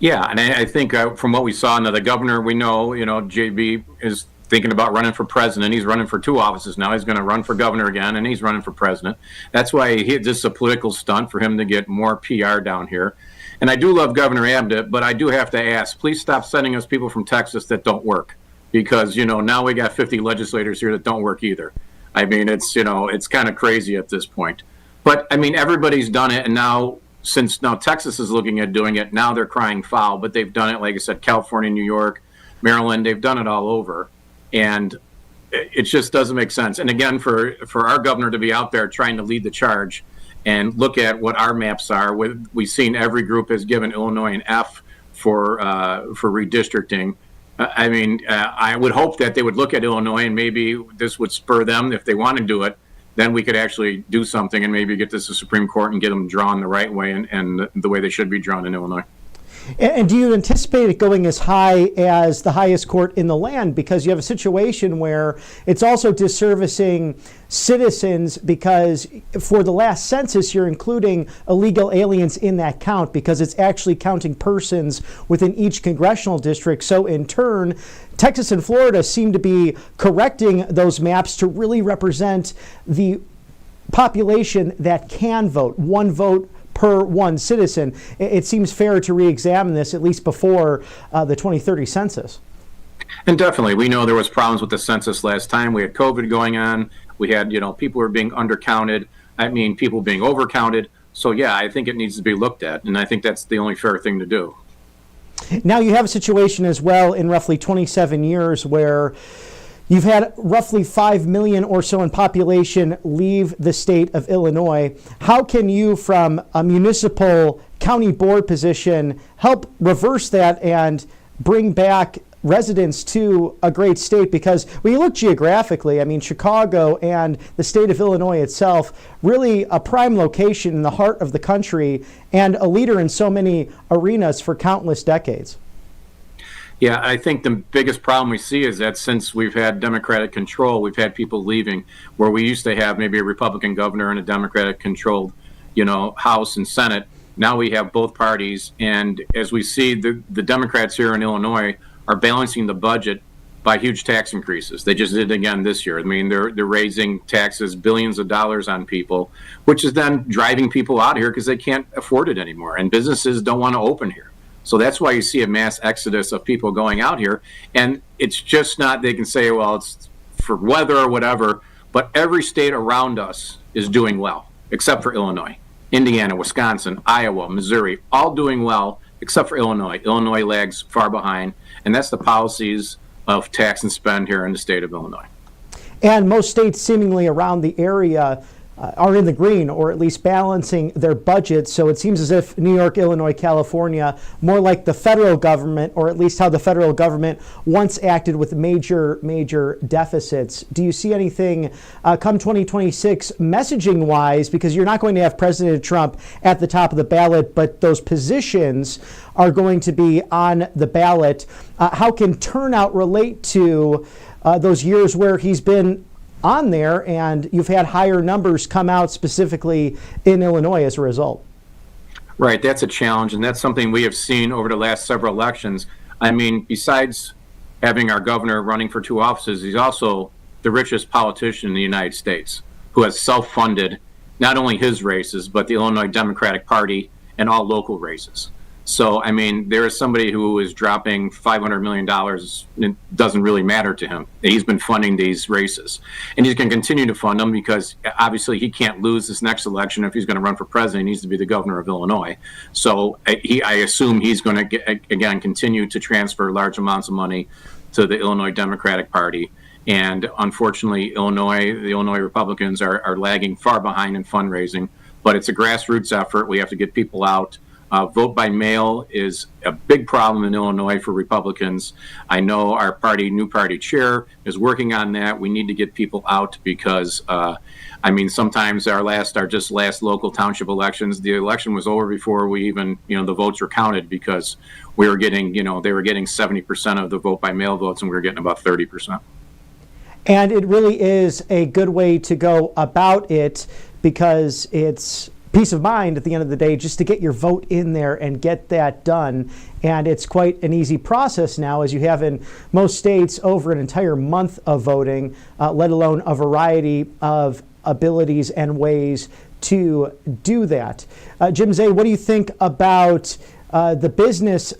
Yeah, and I think from what we saw, now the governor, we know, JB is thinking about running for president. He's running for 2 offices now. He's going to run for governor again, and he's running for president. That's why this is a political stunt for him to get more PR down here. And I do love Governor Abbott, but I do have to ask, please stop sending us people from Texas that don't work, because, now we got 50 legislators here that don't work either. I mean, it's kind of crazy at this point. But, I mean, everybody's done it, and now, since now Texas is looking at doing it, now they're crying foul, but they've done it, like I said, California, New York, Maryland, they've done it all over. And it just doesn't make sense. And again, for our governor to be out there trying to lead the charge and look at what our maps are, we've seen every group has given Illinois an F for redistricting. I would hope that they would look at Illinois and maybe this would spur them, if they want to do it, then we could actually do something and maybe get this to the Supreme Court and get them drawn the right way and the way they should be drawn in Illinois. And do you anticipate it going as high as the highest court in the land? Because you have a situation where it's also disservicing citizens, because for the last census, you're including illegal aliens in that count, because it's actually counting persons within each congressional district. So in turn, Texas and Florida seem to be correcting those maps to really represent the population that can vote, 1 vote per 1 citizen. It seems fair to re-examine this at least before the 2030 census. And definitely, we know there was problems with the census last time. We had COVID going on. We had, people were being undercounted. People being overcounted. So yeah, I think it needs to be looked at, and I think that's the only fair thing to do. Now you have a situation as well in roughly 27 years where you've had roughly 5 million or so in population leave the state of Illinois. How can you, from a municipal county board position, help reverse that and bring back residents to a great state? Because when you look geographically, I mean, Chicago and the state of Illinois itself, really a prime location in the heart of the country and a leader in so many arenas for countless decades. Yeah, I think the biggest problem we see is that since we've had Democratic control, we've had people leaving where we used to have maybe a Republican governor and a Democratic controlled, House and Senate. Now we have both parties. And as we see, the Democrats here in Illinois are balancing the budget by huge tax increases. They just did it again this year. I mean, they're raising taxes, billions of dollars on people, which is then driving people out here because they can't afford it anymore. And businesses don't want to open here. So that's why you see a mass exodus of people going out here. And it's just not, they can say, well, it's for weather or whatever, but every state around us is doing well, except for Illinois. Indiana, Wisconsin, Iowa, Missouri, all doing well, except for Illinois. Illinois lags far behind, and that's the policies of tax and spend here in the state of Illinois. And most states seemingly around the area are in the green, or at least balancing their budgets. So it seems as if New York, Illinois, California, more like the federal government, or at least how the federal government once acted with major deficits. Do you see anything come 2026 messaging wise? Because you're not going to have President Trump at the top of the ballot, but those positions are going to be on the ballot. How can turnout relate to those years where he's been on there and you've had higher numbers come out specifically in Illinois as a result? Right, that's a challenge, and that's something we have seen over the last several elections. I mean, besides having our governor running for 2 offices, he's also the richest politician in the United States who has self-funded not only his races, but the Illinois Democratic Party and all local races. So, I mean, there is somebody who is dropping $500 million. It doesn't really matter to him. He's been funding these races. And he's going to continue to fund them because obviously he can't lose this next election. If he's going to run for president, he needs to be the governor of Illinois. So I assume he's going to, again, continue to transfer large amounts of money to the Illinois Democratic Party. And unfortunately, the Illinois Republicans are lagging far behind in fundraising. But it's a grassroots effort. We have to get people out. Vote by mail is a big problem in Illinois for Republicans. I know our new party chair is working on that. We need to get people out because, sometimes our last local township elections, the election was over before we even, the votes were counted because we were getting, they were getting 70% of the vote by mail votes and we were getting about 30%. And it really is a good way to go about it because it's peace of mind at the end of the day, just to get your vote in there and get that done. And it's quite an easy process now, as you have in most states, over an entire month of voting, let alone a variety of abilities and ways to do that. Jim Zay, what do you think about the business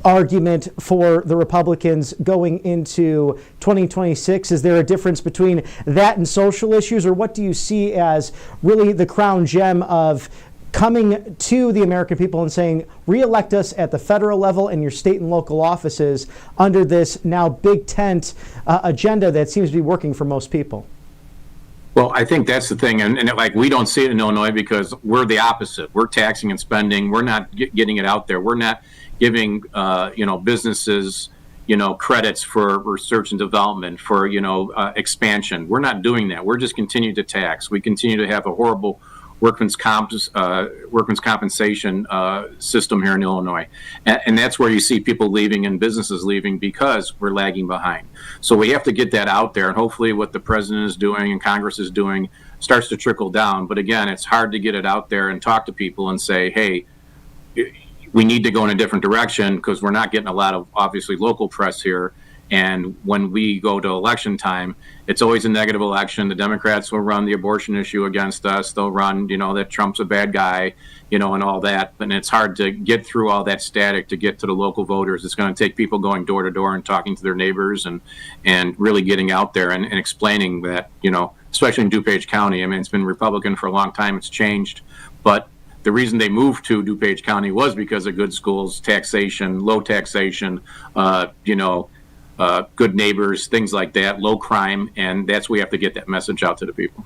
argument for the Republicans going into 2026? Is there a difference between that and social issues, or what do you see as really the crown gem of coming to the American people and saying, re-elect us at the federal level and your state and local offices under this now big tent agenda that seems to be working for most people? Well, I think that's the thing, and we don't see it in Illinois because we're the opposite. We're taxing and spending. We're not getting it out there. We're not giving businesses credits for research and development, for expansion. We're not doing that. We're just continuing to tax. We continue to have a horrible workman's compensation system here in Illinois, and that's where you see people leaving and businesses leaving because we're lagging behind. So we have to get that out there, and hopefully what the president is doing and Congress is doing starts to trickle down. But again, it's hard to get it out there and talk to people and say, hey, we need to go in a different direction because we're not getting a lot of obviously local press here. And when we go to election time, it's always a negative election. The Democrats will run the abortion issue against us. They'll run, that Trump's a bad guy, and all that. And it's hard to get through all that static to get to the local voters. It's going to take people going door to door and talking to their neighbors and really getting out there and explaining that, especially in DuPage County. I mean, it's been Republican for a long time. It's changed. But the reason they moved to DuPage County was because of good schools, taxation, low taxation, good neighbors, things like that, low crime, and that's we have to get that message out to the people.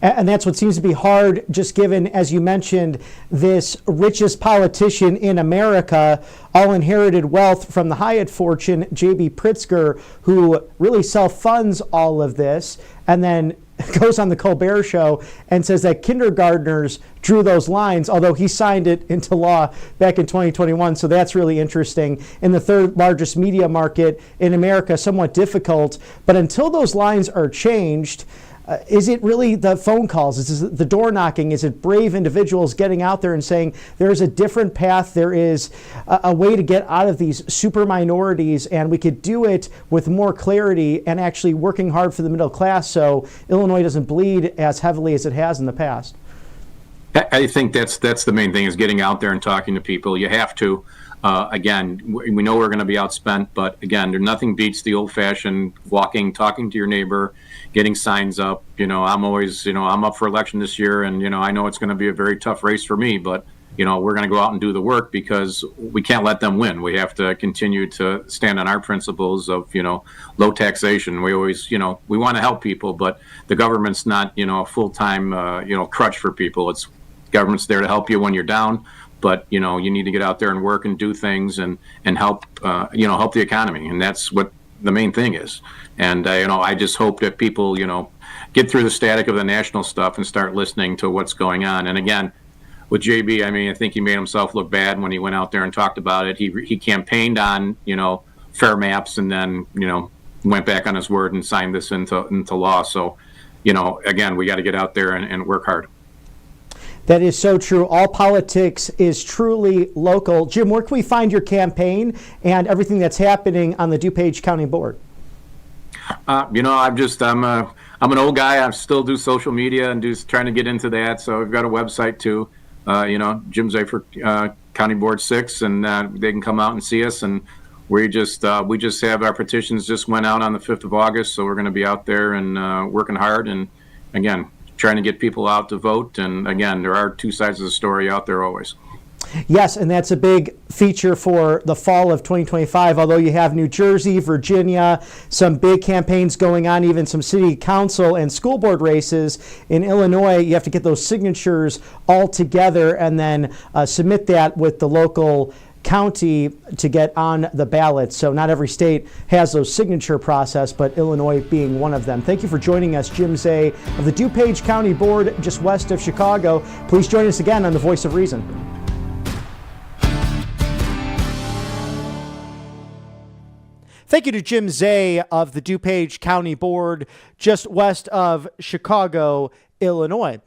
And that's what seems to be hard, just given, as you mentioned, this richest politician in America, all inherited wealth from the Hyatt fortune, J.B. Pritzker, who really self-funds all of this, and then goes on the Colbert Show and says that kindergartners drew those lines, although he signed it into law back in 2021. So that's really interesting. In the third largest media market in America, somewhat difficult. But until those lines are changed, is it really the phone calls? Is it the door knocking? Is it brave individuals getting out there and saying there's a different path? There is a way to get out of these super minorities, and we could do it with more clarity and actually working hard for the middle class so Illinois doesn't bleed as heavily as it has in the past? I think that's the main thing, is getting out there and talking to people. You have to. Again, we know we're going to be outspent, but again, nothing beats the old-fashioned walking, talking to your neighbor, getting signs up. I'm always, I'm up for election this year, and, I know it's going to be a very tough race for me, but, we're going to go out and do the work because we can't let them win. We have to continue to stand on our principles of, low taxation. We always, we want to help people, but the government's not, a full-time, crutch for people. Government's there to help you when you're down. But, you need to get out there and work and do things and help, help the economy. And that's what the main thing is. And, I just hope that people, get through the static of the national stuff and start listening to what's going on. And again, with JB, I think he made himself look bad when he went out there and talked about it. He campaigned on, fair maps, and then, went back on his word and signed this into law. So, again, we got to get out there and work hard. That is so true. All politics is truly local. Jim, where can we find your campaign and everything that's happening on the DuPage County Board? I'm an old guy. I still do social media and trying to get into that. So we've got a website too, Jim Zafer, County Board 6, and they can come out and see us. And we just have our petitions just went out on the 5th of August. So we're going to be out there and working hard. And again, trying to get people out to vote. And again, there are two sides of the story out there always. Yes, and that's a big feature for the fall of 2025, although you have New Jersey, Virginia, some big campaigns going on, even some city council and school board races. In Illinois, you have to get those signatures all together and then submit that with the local county to get on the ballot. So not every state has those signature process, but Illinois being one of them. Thank you for joining us, Jim Zay of the DuPage County Board, just west of Chicago. Please join us again on The Voice of Reason. Thank you to Jim Zay of the DuPage County Board, just west of Chicago, Illinois.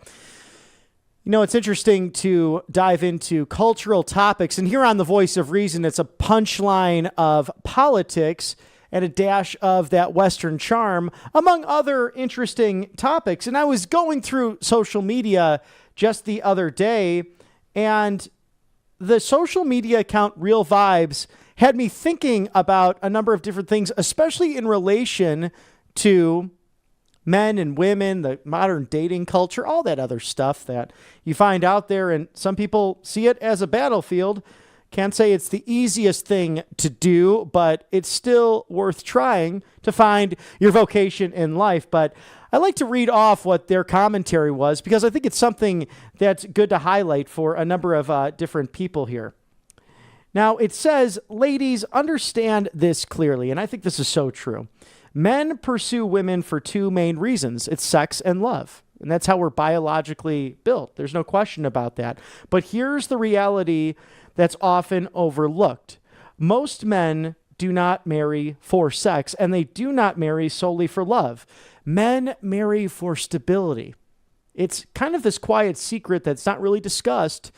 It's interesting to dive into cultural topics, and here on The Voice of Reason, it's a punchline of politics and a dash of that Western charm, among other interesting topics. And I was going through social media just the other day, and the social media account Real Vibes had me thinking about a number of different things, especially in relation to men and women, the modern dating culture, all that other stuff that you find out there. And some people see it as a battlefield. Can't say it's the easiest thing to do, but it's still worth trying to find your vocation in life. But I like to read off what their commentary was, because I think it's something that's good to highlight for a number of different people here. Now, it says, ladies, understand this clearly. And I think this is so true. Men pursue women for two main reasons. It's sex and love. And that's how we're biologically built. There's no question about that. But here's the reality that's often overlooked. Most men do not marry for sex, and they do not marry solely for love. Men marry for stability. It's kind of this quiet secret that's not really discussed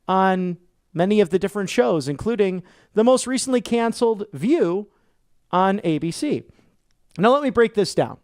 on many of the different shows, including the most recently canceled View on ABC. Now, let me break this down.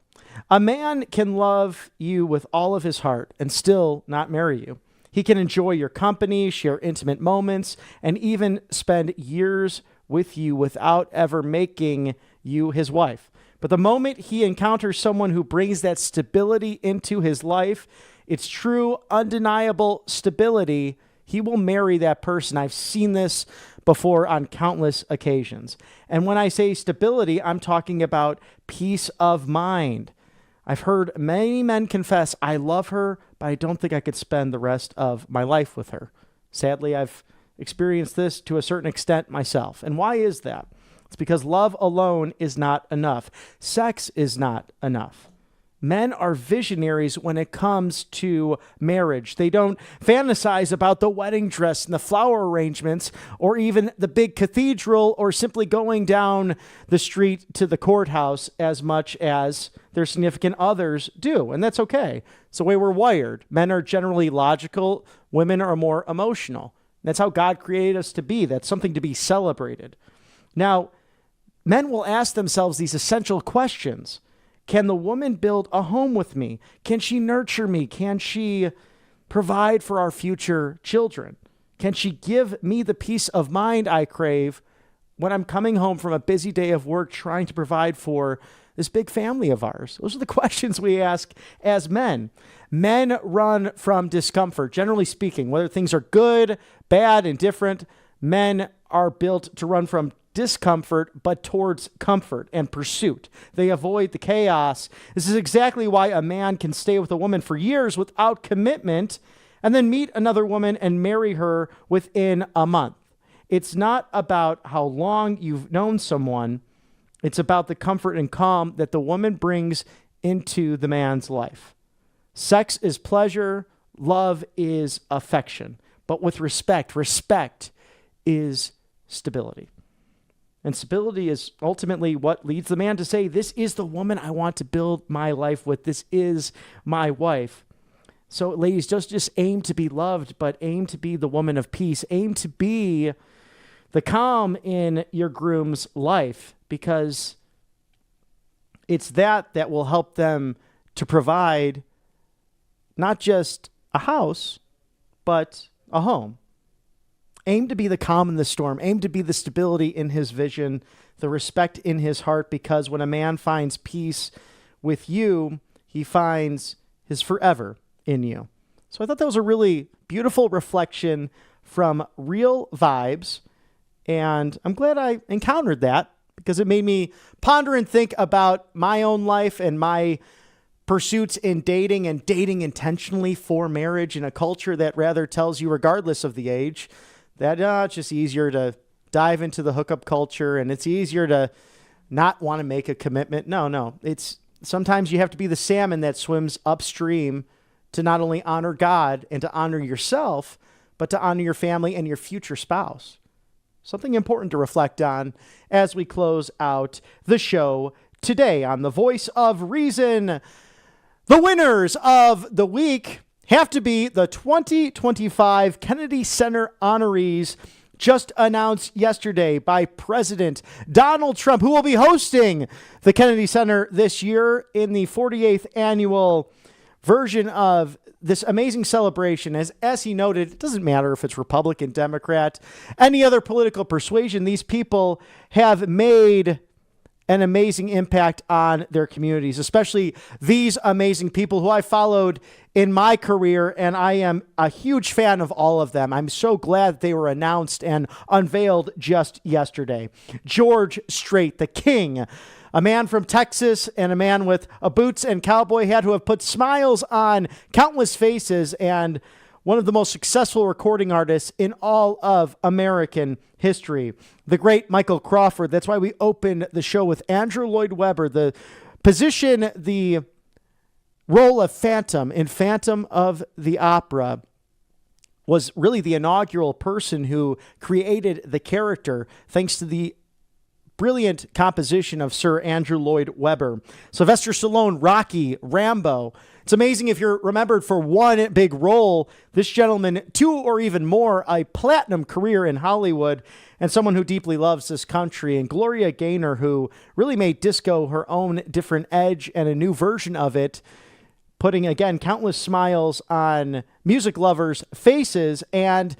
A man can love you with all of his heart and still not marry you. He can enjoy your company, share intimate moments, and even spend years with you without ever making you his wife. But the moment he encounters someone who brings that stability into his life, it's true, undeniable stability, he will marry that person. I've seen this before on countless occasions. And when I say stability, I'm talking about peace of mind. I've heard many men confess, I love her, but I don't think I could spend the rest of my life with her. Sadly, I've experienced this to a certain extent myself. And why is that? It's because love alone is not enough. Sex is not enough. Men are visionaries when it comes to marriage. They don't fantasize about the wedding dress and the flower arrangements or even the big cathedral or simply going down the street to the courthouse as much as their significant others do. And that's okay. It's the way we're wired. Men are generally logical. Women are more emotional. That's how God created us to be. That's something to be celebrated. Now, men will ask themselves these essential questions. Can the woman build a home with me? Can she nurture me? Can she provide for our future children? Can she give me the peace of mind I crave when I'm coming home from a busy day of work trying to provide for this big family of ours? Those are the questions we ask as men. Men run from discomfort. Generally speaking, whether things are good, bad, indifferent, men are built to run from discomfort, but towards comfort and pursuit. They avoid the chaos. This is exactly why a man can stay with a woman for years without commitment and then meet another woman and marry her within a month. It's not about how long you've known someone. It's about the comfort and calm that the woman brings into the man's life. Sex is pleasure. Love is affection. But with respect, respect is stability. And stability is ultimately what leads the man to say, this is the woman I want to build my life with. This is my wife. So ladies, just aim to be loved, but aim to be the woman of peace. Aim to be the calm in your groom's life, because it's that will help them to provide not just a house, but a home. Aim to be the calm in the storm. Aim to be the stability in his vision, the respect in his heart, because when a man finds peace with you, he finds his forever in you. So I thought that was a really beautiful reflection from Real Vibes, and I'm glad I encountered that because it made me ponder and think about my own life and my pursuits in dating and dating intentionally for marriage in a culture that rather tells you, regardless of the age, that it's just easier to dive into the hookup culture and it's easier to not want to make a commitment. No. It's sometimes you have to be the salmon that swims upstream to not only honor God and to honor yourself, but to honor your family and your future spouse. Something important to reflect on as we close out the show today on The Voice of Reason. The winners of the week have to be the 2025 Kennedy Center honorees just announced yesterday by President Donald Trump, who will be hosting the Kennedy Center this year in the 48th annual version of this amazing celebration. As he noted, it doesn't matter if it's Republican, Democrat, any other political persuasion. These people have made an amazing impact on their communities, especially these amazing people who I followed in my career, and I am a huge fan of all of them. I'm so glad they were announced and unveiled just yesterday. George Strait, the king, a man from Texas and a man with a boots and cowboy hat who have put smiles on countless faces and one of the most successful recording artists in all of American history. The great Michael Crawford. That's why we opened the show with Andrew Lloyd Webber, the role of Phantom in Phantom of the Opera, was really the inaugural person who created the character thanks to the brilliant composition of Sir Andrew Lloyd Webber. Sylvester Stallone, Rocky, Rambo. It's amazing if you're remembered for one big role. This gentleman, two or even more, a platinum career in Hollywood, and someone who deeply loves this country. And Gloria Gaynor, who really made disco her own different edge and a new version of it, putting, again, countless smiles on music lovers' faces and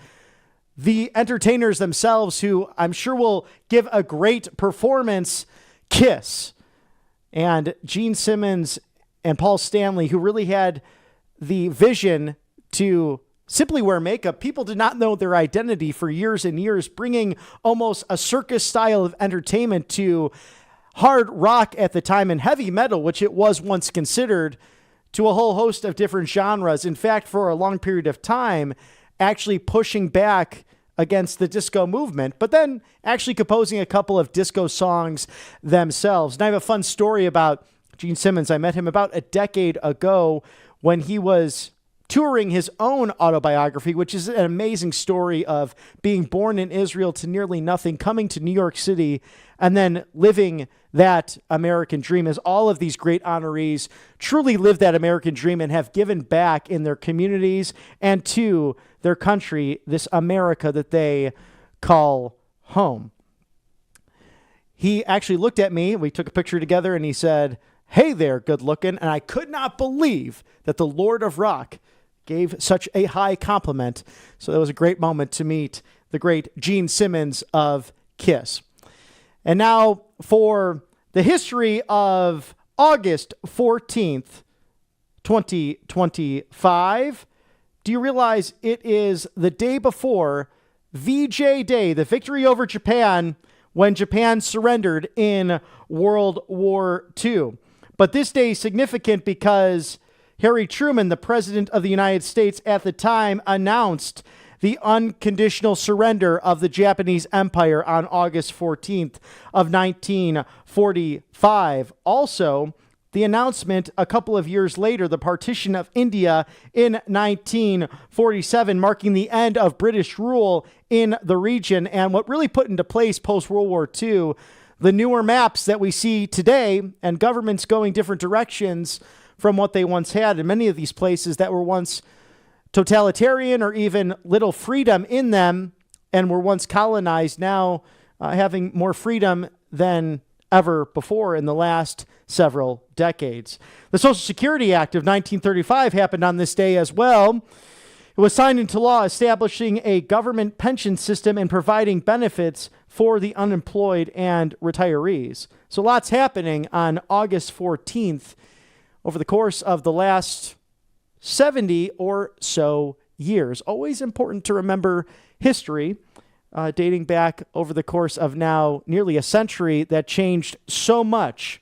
the entertainers themselves, who I'm sure will give a great performance. Kiss and Gene Simmons and Paul Stanley, who really had the vision to simply wear makeup. People did not know their identity for years and years, bringing almost a circus style of entertainment to hard rock at the time and heavy metal, which it was once considered, to a whole host of different genres. In fact, for a long period of time, actually pushing back against the disco movement, but then actually composing a couple of disco songs themselves. And I have a fun story about Gene Simmons. I met him about a decade ago when he was touring his own autobiography, which is an amazing story of being born in Israel to nearly nothing, coming to New York City, and then living that American dream, as all of these great honorees truly live that American dream and have given back in their communities and to their country, this America that they call home. He actually looked at me, we took a picture together, and he said, "Hey there, good looking." And I could not believe that the Lord of Rock gave such a high compliment. So that was a great moment to meet the great Gene Simmons of KISS. And now for the history of August 14th, 2025. Do you realize it is the day before VJ Day, the victory over Japan, when Japan surrendered in World War II? But this day is significant because Harry Truman, the president of the United States at the time, announced the unconditional surrender of the Japanese Empire on August 14th of 1945. Also, the announcement a couple of years later, the partition of India in 1947, marking the end of British rule in the region, and what really put into place post-World War II the newer maps that we see today, and governments going different directions from what they once had. In many of these places that were once totalitarian or even little freedom in them and were once colonized, now having more freedom than ever before in the last several decades. The Social Security Act of 1935 happened on this day as well. It was signed into law, establishing a government pension system and providing benefits for the unemployed and retirees. So lots happening on August 14th over the course of the last 70 or so years. Always important to remember history, dating back over the course of now nearly a century that changed so much.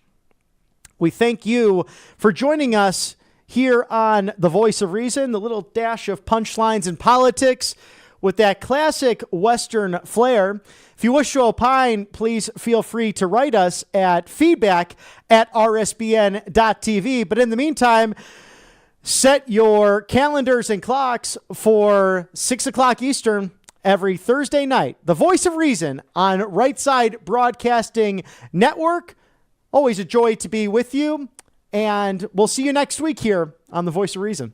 We thank you for joining us here on The Voice of Reason, the little dash of punchlines and politics with that classic Western flair. If you wish to opine, please feel free to write us at feedback@rsbn.tv. But in the meantime, set your calendars and clocks for 6 o'clock Eastern every Thursday night. The Voice of Reason on Right Side Broadcasting Network. Always a joy to be with you. And we'll see you next week here on The Voice of Reason.